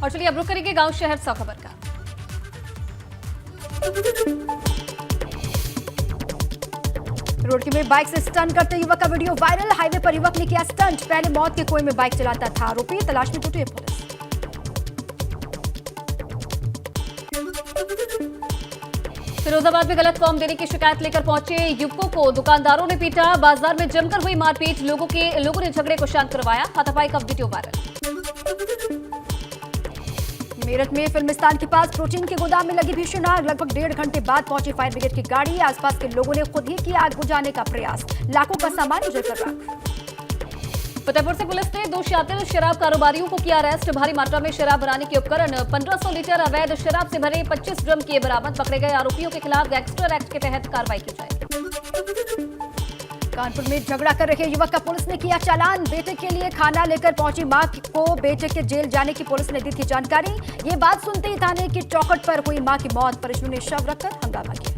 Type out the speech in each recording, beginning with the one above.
और चलिए अब रुक करेंगे गांव शहर 100 खबर का। रोड में बाइक से स्टंट करते युवक का वीडियो वायरल। हाईवे पर युवक ने किया स्टंट। पहले मौत के कुएं में बाइक चलाता था आरोपी। तलाश में जुटी है पुलिस। फिरोजाबाद में गलत फॉर्म देने की शिकायत लेकर पहुंचे युवकों को दुकानदारों ने पीटा। बाजार में जमकर हुई मारपीट। लोगों ने झगड़े को शांत करवाया। हाथापाई का वीडियो वायरल। मेरठ में फिल्मिस्तान के पास प्रोटीन के गोदाम में लगी भीषण आग। लगभग 1.5 घंटे बाद पहुंची फायर ब्रिगेड की गाड़ी। आसपास के लोगों ने खुद ही किया आग बुझाने का प्रयास। लाखों का सामान जलकर राख। फतेहपुर से पुलिस ने 2 शातिर शराब कारोबारियों को किया अरेस्ट। भारी मात्रा में शराब बनाने के उपकरण 1500 लीटर अवैध शराब से भरे 25 ड्रम किए बरामद। पकड़े गए आरोपियों के खिलाफ गैंगस्टर एक्ट के तहत कार्रवाई की जाएगी। कानपुर में झगड़ा कर रहे युवक का पुलिस ने किया चालान। बेटे के लिए खाना लेकर पहुंची मां को बेटे के जेल जाने की पुलिस ने दी थी जानकारी। ये बात सुनते ही थाने की चौखट पर हुई मां की मौत। परिजनों ने शव रखकर हंगामा किया।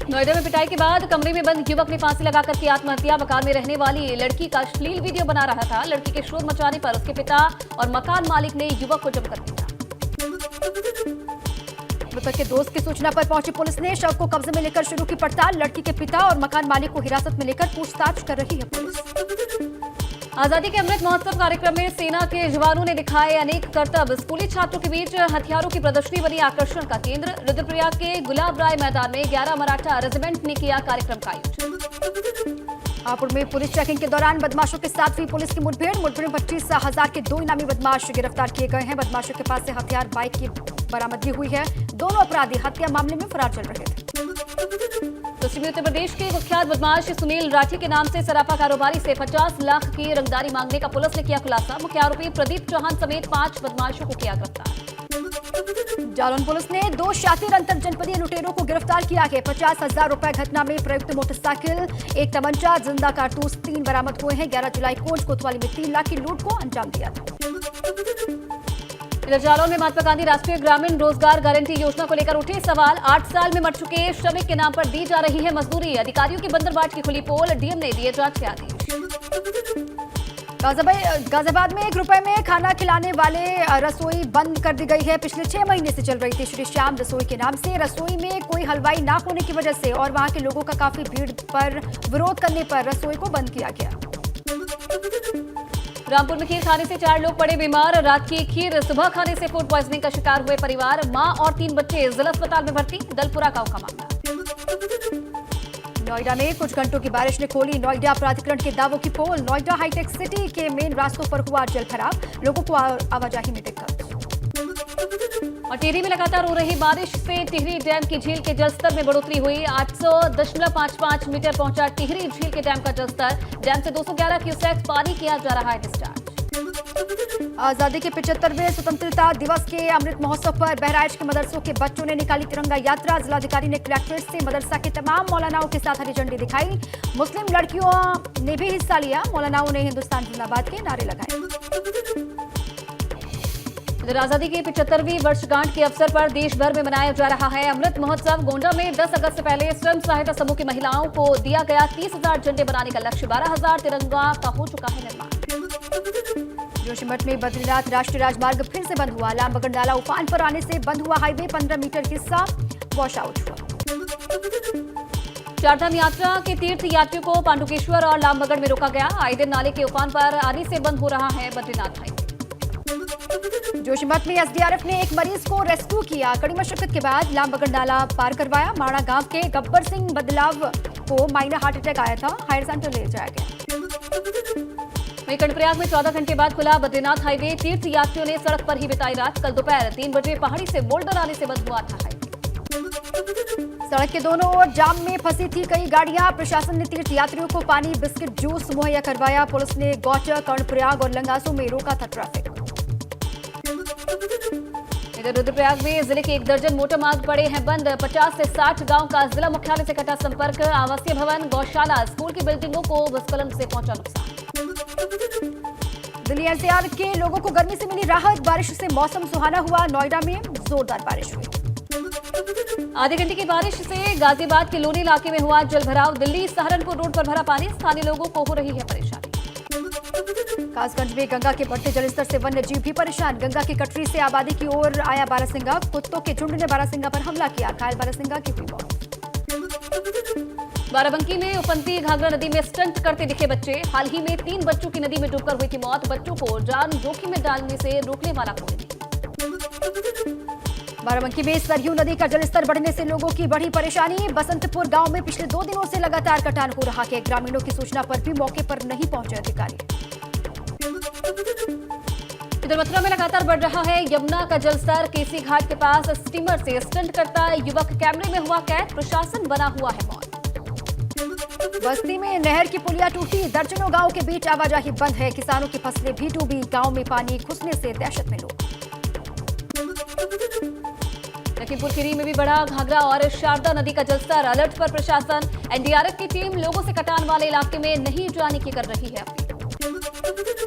नोएडा में पिटाई के बाद कमरे में बंद युवक ने फांसी लगाकर की आत्महत्या। मकान में रहने वाली लड़की का अश्लील वीडियो बना रहा था। लड़की के शोर मचाने पर उसके पिता और मकान मालिक ने युवक को जमकर पीटा। मृतक के दोस्त की सूचना पर पहुंची पुलिस ने शव को कब्जे में लेकर शुरू की पड़ताल। लड़की के पिता और मकान मालिक को हिरासत में लेकर पूछताछ कर रही है पुलिस। आजादी के अमृत महोत्सव कार्यक्रम में सेना के जवानों ने दिखाए अनेक करतब। स्कूली छात्रों के बीच हथियारों की प्रदर्शनी बनी आकर्षण का केंद्र। रुद्रप्रयाग के गुलाब राय मैदान में 11 मराठा रेजिमेंट ने किया कार्यक्रम का आयोजन। हापुड़ में पुलिस चेकिंग के दौरान बदमाशों के साथ हुई पुलिस की मुठभेड़ में 25,000 के 2 इनामी बदमाश गिरफ्तार किए गए हैं। बदमाशों के पास से हथियार बाइक की बरामदगी हुई है। दोनों अपराधी हत्या मामले में फरार चल रहे थे। पश्चिमी उत्तर प्रदेश के कुख्यात बदमाश सुनील राठी के नाम से सराफा कारोबारी से 50 लाख की रंगदारी मांगने का पुलिस ने किया खुलासा। मुख्य आरोपी प्रदीप चौहान समेत 5 बदमाशों को किया गिरफ्तार। जालौन पुलिस ने 2 शातिर अंतर जनपदीय लुटेरों को गिरफ्तार किया है। 50,000 रुपए घटना में प्रयुक्त मोटरसाइकिल, 1 तमंचा, जिंदा कारतूस 3 बरामद हुए हैं। 11 जुलाई को कोतवाली में 3 लाख की लूट को अंजाम दिया था। इधर जालौन में महात्मा गांधी राष्ट्रीय ग्रामीण रोजगार गारंटी योजना को लेकर उठे सवाल। 8 साल में मर चुके श्रमिक के नाम पर दी जा रही है मजदूरी। अधिकारियों की बंदरबाट की खुली पोल। डीएम ने दिए जांच के आदेश। गाजियाबाद में 1 रुपए में खाना खिलाने वाले रसोई बंद कर दी गई है। पिछले 6 महीने से चल रही थी श्री श्याम रसोई के नाम से। रसोई में कोई हलवाई ना होने की वजह से और वहां के लोगों का काफी भीड़ पर विरोध करने पर रसोई को बंद किया गया। रामपुर में खीर खाने से 4 लोग पड़े बीमार। रात की खीर सुबह खाने से फूड पॉइजनिंग का शिकार हुए परिवार। मां और 3 बच्चे जिला अस्पताल में भर्ती। दलपुरा गांव का मामला। नोएडा में कुछ घंटों की बारिश ने खोली नोएडा प्राधिकरण के दावों की पोल। नोएडा हाईटेक सिटी के मेन रास्तों पर हुआ जल भराव। लोगों को आवाजाही में दिक्कत। और टिहरी में लगातार हो रही बारिश से टिहरी डैम की झील के जलस्तर में बढ़ोतरी हुई। 800.55 मीटर पहुंचा टिहरी झील के डैम का जलस्तर। डैम से 211 क्यूसेक पानी किया जा रहा है डिस्चार्ज। आजादी के 75वें स्वतंत्रता दिवस के अमृत महोत्सव पर बहराइच के मदरसों के बच्चों ने निकाली तिरंगा यात्रा। जिलाधिकारी ने कलेक्ट्रेट से मदरसा के तमाम मौलानाओं के साथ हरी झंडी दिखाई। मुस्लिम लड़कियों ने भी हिस्सा लिया। मौलानाओं ने हिंदुस्तान जिंदाबाद के नारे लगाए। आजादी की 75वीं वर्षगांठ के अवसर पर देश भर में मनाया जा रहा है अमृत महोत्सव। गोंडा में 10 अगस्त से पहले स्वयं सहायता समूह की महिलाओं को दिया गया 30,000 झंडे बनाने का लक्ष्य। 12,000 तिरंगा का हो चुका है निर्माण। जोशीमठ में बद्रीनाथ राष्ट्रीय राजमार्ग फिर से बंद हुआ। लामबगड़ नाला उफान पर आने से बंद हुआ हाईवे। 15 मीटर हिस्सा वॉश आउट हुआ। चारधाम यात्रा के तीर्थ यात्रियों को पांडुकेश्वर और लामबगड़ में रोका गया। आए दिन नाले के उफान पर आने से बंद हो रहा है बद्रीनाथ हाईवे। जोशीमठ में एसडीआरएफ ने एक मरीज को रेस्क्यू किया। कड़ी मशक्कत के बाद लामबगड़ नाला पार करवाया। माणा गांव के गब्बर सिंह बदलाव को माइनर हार्ट अटैक आया था। हायर सेंटर ले जाया गया। वहीं कर्णप्रयाग में 14 घंटे बाद खुला बद्रीनाथ हाईवे। तीर्थ यात्रियों ने सड़क पर ही बिताई रात। कल दोपहर 3 बजे पहाड़ी से बोल्डर आने से बंद हुआ था हाईवे। सड़क के दोनों ओर जाम में फंसी थी कई गाड़ियां। प्रशासन ने तीर्थ यात्रियों को पानी, बिस्किट, जूस मुहैया करवाया। पुलिस ने गौचर, कर्णप्रयाग और लंगासू में रोका था ट्रैफिक। इधर रुद्रप्रयाग में जिले के 1 दर्जन मोटर मार्ग पड़े हैं बंद। 50 से 60 गांव का जिला मुख्यालय से कटा संपर्क। आवासीय भवन, गौशाला, स्कूल की बिल्डिंगों को भूस्खलन से पहुंचा नुकसान। दिल्ली एनसीआर के लोगों को गर्मी से मिली राहत। बारिश से मौसम सुहाना हुआ। नोएडा में जोरदार बारिश हुई। आधे घंटे की बारिश से गाजियाबाद के लोनी इलाके में हुआ जल भराव। दिल्ली सहारनपुर रोड पर भरा पानी। स्थानीय लोगों को हो रही है परेशानी। कासगंज में गंगा के बढ़ते जलस्तर से वन्य जीव भी परेशान। गंगा की कटरी से आबादी की ओर आया बारहसिंगा। कुत्तों के झुंड ने बारहसिंगा पर हमला किया, घायल बारहसिंगा की हुई मौत। बाराबंकी में उफनती घाघरा नदी में स्टंट करते दिखे बच्चे। हाल ही में 3 बच्चों की नदी में डूबकर हुई थी मौत। बच्चों को जान जोखिम में डालने से रोकने वाला कोई नहीं। बाराबंकी में सरयू नदी का जलस्तर बढ़ने से लोगों की बढ़ी परेशानी। बसंतपुर गांव में पिछले 2 दिनों से लगातार कटान हो रहा है। ग्रामीणों की सूचना पर भी मौके पर नहीं पहुंचे अधिकारी। इधर मथुरा में लगातार बढ़ रहा है यमुना का जलस्तर। केसी घाट के पास स्टीमर से स्टंट करता युवक कैमरे में हुआ कैद। प्रशासन बना हुआ है मौन। बस्ती में नहर की पुलिया टूटी। दर्जनों गांव के बीच आवाजाही बंद है। किसानों की फसलें भी डूबी। गांव में पानी घुसने से दहशत में लोग। लखीमपुर खीरी में भी बढ़ा घाघरा और शारदा नदी का जलस्तर। अलर्ट पर प्रशासन। एनडीआरएफ की टीम लोगों से कटान वाले इलाके में नहीं जाने की कर रही है अपील।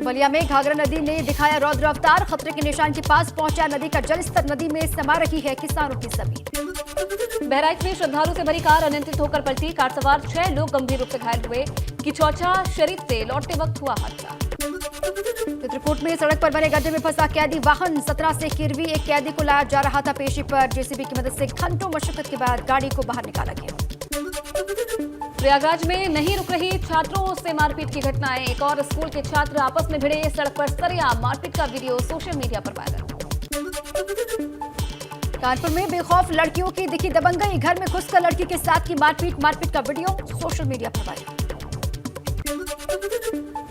बलिया में घाघरा नदी ने दिखाया रौद्र अवतार। खतरे के निशान के पास पहुंचा नदी का जलस्तर। नदी में समा रही है किसानों की जमीन। बहराइच में श्रद्धालु से भरी कार अनियंत्रित होकर पलटी। कार सवार 6 लोग गंभीर रूप से घायल हुए। किचौचा शरीफ से लौटते वक्त हुआ हादसा। चित्रकूट में सड़क पर बने गड्ढे में फंसा कैदी वाहन। 17 से किरवी एक कैदी को लाया जा रहा था पेशी पर। जेसीबी की मदद से घंटों मशक्कत के बाद गाड़ी को बाहर निकाला गया। प्रयागराज में नहीं रुक रही छात्रों से मारपीट की घटनाएं। एक और स्कूल के छात्र आपस में भिड़े। सड़क पर सरेआम मारपीट का वीडियो सोशल मीडिया पर वायरल। कानपुर में बेखौफ लड़कियों की दिखी दबंगई। घर में घुसकर लड़की के साथ की मारपीट का वीडियो सोशल मीडिया पर वायरल।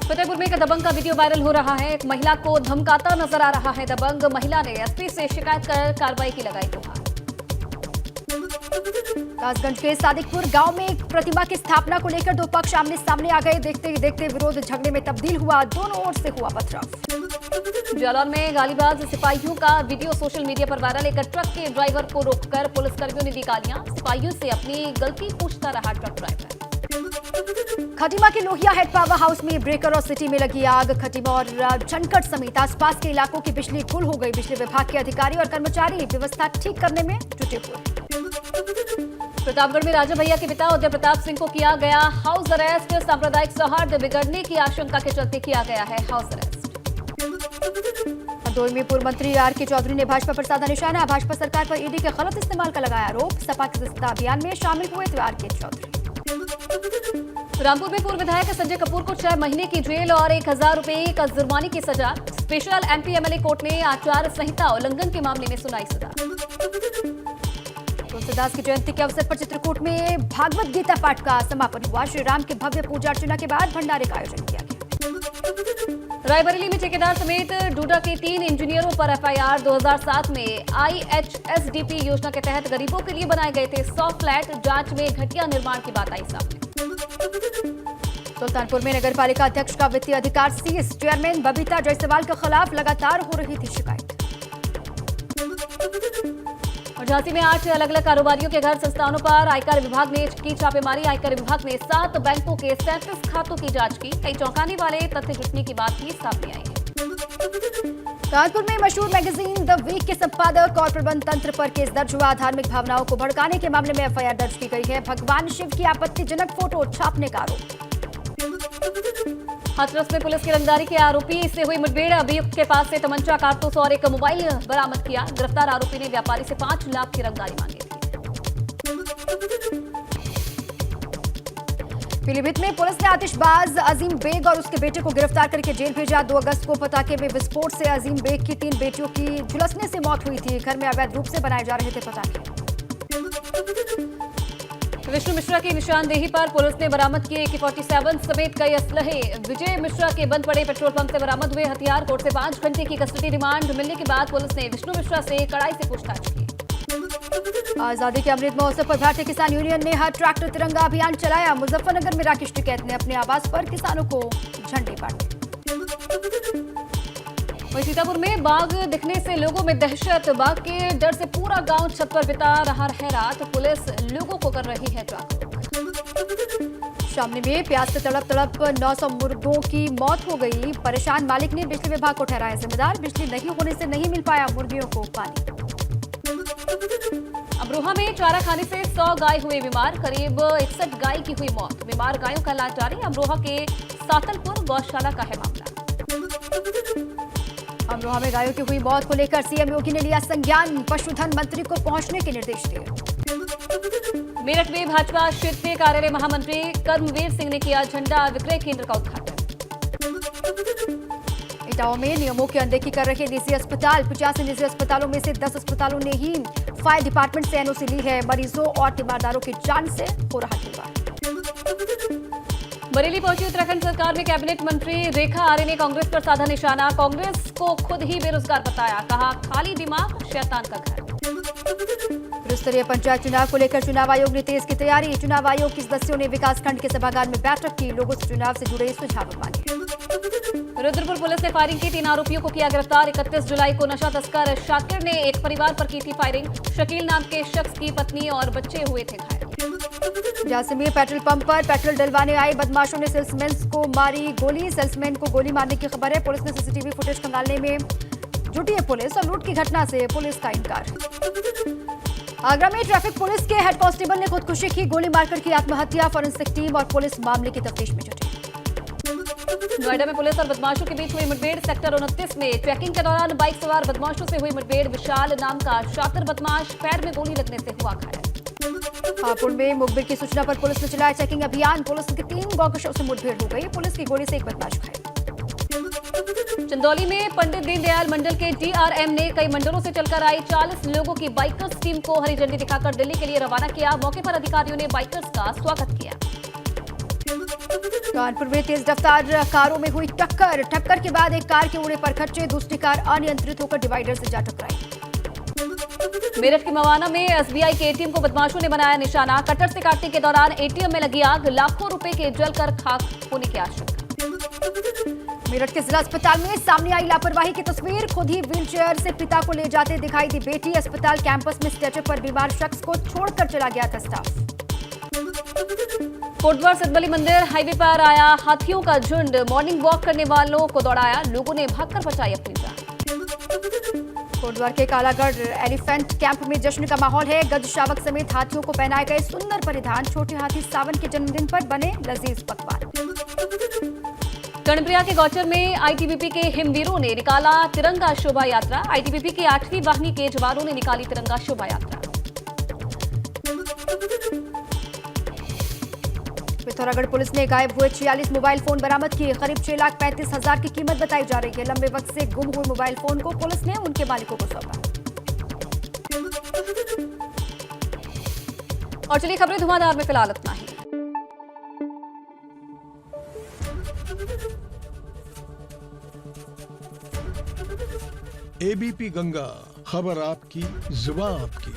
फतेहपुर में एक दबंग का वीडियो वायरल हो रहा है। एक महिला को धमकाता नजर आ रहा है दबंग। महिला ने एसपी से शिकायत कर कार्रवाई की लगाई गुहार। कासगंज के सादिकपुर गांव में एक प्रतिमा की स्थापना को लेकर 2 पक्ष आमने सामने आ गए। देखते ही देखते विरोध झगड़े में तब्दील हुआ। दोनों ओर से हुआ पथराव। जालौन में गालीबाज सिपाहियों का वीडियो सोशल मीडिया पर वायरल। एक ट्रक के ड्राइवर को रोककर पुलिसकर्मियों ने दी गालियां। सिपाहियों से अपनी गलती पूछता रहा ट्रक ड्राइवर। खटीमा के लोहिया हेड पावर हाउस में ब्रेकर और सिटी में लगी आग। खटीमा और झनकट समेत आसपास के इलाकों की बिजली गुल हो गई। बिजली विभाग के अधिकारी और कर्मचारी व्यवस्था ठीक करने में जुटे हुए। प्रतापगढ़ में राजा भैया के पिता उदय प्रताप सिंह को किया गया हाउस अरेस्ट। सांप्रदायिक सौहार्द बिगड़ने की आशंका के चलते किया गया है हाउस अरेस्ट। हरदोई में पूर्व मंत्री आर.के. चौधरी ने भाजपा पर साधा निशाना। भाजपा सरकार पर ईडी के गलत इस्तेमाल का लगाया आरोप। सपा के सत्ता अभियान में शामिल हुए थे आर.के. चौधरी। रामपुर में पूर्व विधायक संजय कपूर को 6 महीने की जेल और 1000 रुपए का जुर्माने की सजा। स्पेशल एमपी एमएलए कोर्ट ने आचार संहिता उल्लंघन के मामले में सुनाई सजा। तुलसीदास की जयंती के अवसर पर चित्रकूट में भागवत गीता पाठ का समापन हुआ। श्री राम के भव्य पूजा अर्चना के बाद भंडारे का आयोजन किया गया। रायबरेली में ठेकेदार समेत डूडा के 3 इंजीनियरों पर एफआईआर। 2007 में आईएचएसडीपी योजना के तहत गरीबों के लिए बनाए गए थे 100 फ्लैट। जांच में घटिया निर्माण की बात आई सामने। सुल्तानपुर में नगर पालिका अध्यक्ष का वित्तीय अधिकार सीज। चेयरमैन बबीता जायसवाल के खिलाफ लगातार हो रही थी शिकायत। और झांसी में 8 अलग अलग कारोबारियों के घर संस्थानों पर आयकर विभाग ने की छापेमारी। आयकर विभाग ने 7 बैंकों के 37 खातों की जांच की। कई चौंकाने वाले तथ्य जुटने की बात भी सामने आई है। कानपुर में मशहूर मैगजीन द वीक के संपादक और प्रबंध तंत्र पर केस दर्ज हुआ। धार्मिक भावनाओं को भड़काने के मामले में एफआईआर दर्ज की गई है। भगवान शिव की आपत्तिजनक फोटो छापने का आरोप। हाथरस में पुलिस की रंगदारी के आरोपी से हुई मुठभेड़। अभियुक्त के पास से तमंचा, कारतूस और एक मोबाइल बरामद किया। गिरफ्तार आरोपी ने व्यापारी से 5 लाख की रंगदारी मांगी थी। पीलीभीत में पुलिस ने आतिशबाज अजीम बेग और उसके बेटे को गिरफ्तार करके जेल भेजा। 2 अगस्त को पटाखे में विस्फोट से अजीम बेग की 3 बेटियों की झुलसने से मौत हुई थी। घर में अवैध रूप से बनाए जा रहे थे पटाखे। विष्णु मिश्रा की निशानदेही पर पुलिस ने बरामद किए AK-47 समेत कई असलहे। विजय मिश्रा के बंद पड़े पेट्रोल पंप से बरामद हुए हथियार। कोर्ट से 5 घंटे की कस्टडी रिमांड मिलने के बाद पुलिस ने विष्णु मिश्रा से कड़ाई से पूछताछ की। आजादी के अमृत महोत्सव पर भारतीय किसान यूनियन ने हर ट्रैक्टर तिरंगा अभियान चलाया। मुजफ्फरनगर में राकेश टिकैत ने अपने आवास पर किसानों को झंडे बांटे। वहीं सीतापुर में बाघ दिखने से लोगों में दहशत। बाघ के डर से पूरा गांव छत पर बिता रहा है रात। पुलिस लोगों को कर रही है जागरूक। शामली में प्यास से तड़प 900 मुर्गों की मौत हो गई। परेशान मालिक ने बिजली विभाग को ठहराया जिम्मेदार। बिजली नहीं होने से नहीं मिल पाया मुर्गियों को पानी। अमरोहा में चारा खाने से 100 गाय हुए बीमार। करीब 61 गाय की हुई मौत। बीमार गायों का इलाज जारी। अमरोहा के सातलपुर गौशाला का है मामला। अमरोहा में गायों की हुई मौत को लेकर सीएम योगी ने लिया संज्ञान, पशुधन मंत्री को पहुंचने के निर्देश दिए। मेरठ में भाजपा क्षेत्रीय कार्यालय महामंत्री कर्मवीर सिंह ने किया झंडा विक्रय केंद्र का उद्घाटन। इटावा में नियमों की अनदेखी कर रहे निजी अस्पताल, 85 निजी अस्पतालों में से 10 अस्पतालों ने ही फायर डिपार्टमेंट से एनओसी ली है। मरीजों और तीमारदारों की जान से हो रहा खिलवाड़। बरेली पहुंची उत्तराखंड सरकार में कैबिनेट मंत्री रेखा आर्य ने कांग्रेस पर साधा निशाना, कांग्रेस को खुद ही बेरोजगार बताया, कहा खाली दिमाग शैतान का घर। त्रिस्तरीय पंचायत चुनाव को लेकर चुनाव आयोग ने तेज की तैयारी, चुनाव आयोग के सदस्यों ने विकासखंड के सभागार में बैठक की, लोगों से चुनाव से जुड़े सुझाव मांगे। रुद्रपुर पुलिस ने फायरिंग की, 3 आरोपियों को किया गिरफ्तार। 31 जुलाई को नशा तस्कर शाकिर ने एक परिवार पर की थी फायरिंग, शकील नाम के शख्स की पत्नी और बच्चे हुए थे घायल। झांसी में पेट्रोल पंप पर पेट्रोल डलवाने आए बदमाशों ने सेल्समैन को मारी गोली, सेल्समैन को गोली मारने की खबर है। पुलिस ने सीसीटीवी फुटेज खंगालने में जुटी है पुलिस, और लूट की घटना से पुलिस का इनकार। आगरा में ट्रैफिक पुलिस के हेड कांस्टेबल ने खुदकुशी की, गोली मारकर की आत्महत्या। फॉरेंसिक टीम और पुलिस मामले की तफ्तीश में जुटी। नोएडा में पुलिस और बदमाशों के बीच हुई मुठभेड़, सेक्टर 29 में चेकिंग के दौरान बाइक सवार बदमाशों से हुई मुठभेड़। विशाल नाम का शातिर बदमाश पैर में गोली लगने से हुआ घायल। हापुड़ में मुखबिर की सूचना पर पुलिस ने चलाया चेकिंग अभियान, पुलिस की 3 गौकशों से मुठभेड़ हो गई, पुलिस की गोली से एक बदमाश घायल। चंदौली में पंडित दीनदयाल मंडल के डीआरएम ने कई मंडलों से चलकर आई 40 लोगों की बाइकर्स टीम को हरी झंडी दिखाकर दिल्ली के लिए रवाना किया। मौके पर अधिकारियों ने बाइकर्स का स्वागत किया। कानपुर में तेज रफ्तार कारों में हुई टक्कर के बाद एक कार के उड़े परखच्चे, दूसरी कार अनियंत्रित होकर डिवाइडर से जा टकराई। मेरठ के मवाना में एसबीआई के एटीएम को बदमाशों ने बनाया निशाना, कटर से काटने के दौरान एटीएम में लगी आग, लाखों रुपए के जलकर खाक होने की आशंका। मेरठ के जिला अस्पताल में सामने आई लापरवाही की तस्वीर, खुद ही व्हीलचेयर से पिता को ले जाते दिखाई दी बेटी। अस्पताल कैंपस में स्ट्रेचर पर बीमार शख्स को छोड़कर चला गया था स्टाफ। कोटद्वार सतबली मंदिर हाईवे पर आया हाथियों का झुंड, मॉर्निंग वॉक करने वालों को दौड़ाया, लोगों ने भागकर बचाई अपनी जान। कोटद्वार के कालागढ़ एलिफेंट कैंप में जश्न का माहौल है, गज शावक समेत हाथियों को पहनाए गए सुंदर परिधान, छोटे हाथी सावन के जन्मदिन पर बने लजीज पकवान। कर्णप्रिया के गौचर में आईटीबीपी के हिमवीरों ने निकाला तिरंगा शोभा यात्रा, आईटीबीपी की 8वीं वाहिनी के जवानों ने निकाली तिरंगा शोभा यात्रा। पिथौरागढ़ पुलिस ने गायब हुए 46 मोबाइल फोन बरामद किए, करीब 6,35,000 की कीमत बताई जा रही है। लंबे वक्त से गुम हुए मोबाइल फोन को पुलिस ने उनके मालिकों को सौंपा। और चलिए खबरें धुआंधार में फिलहाल इतना ही। एबीपी गंगा, खबर आपकी, जुबान आपकी।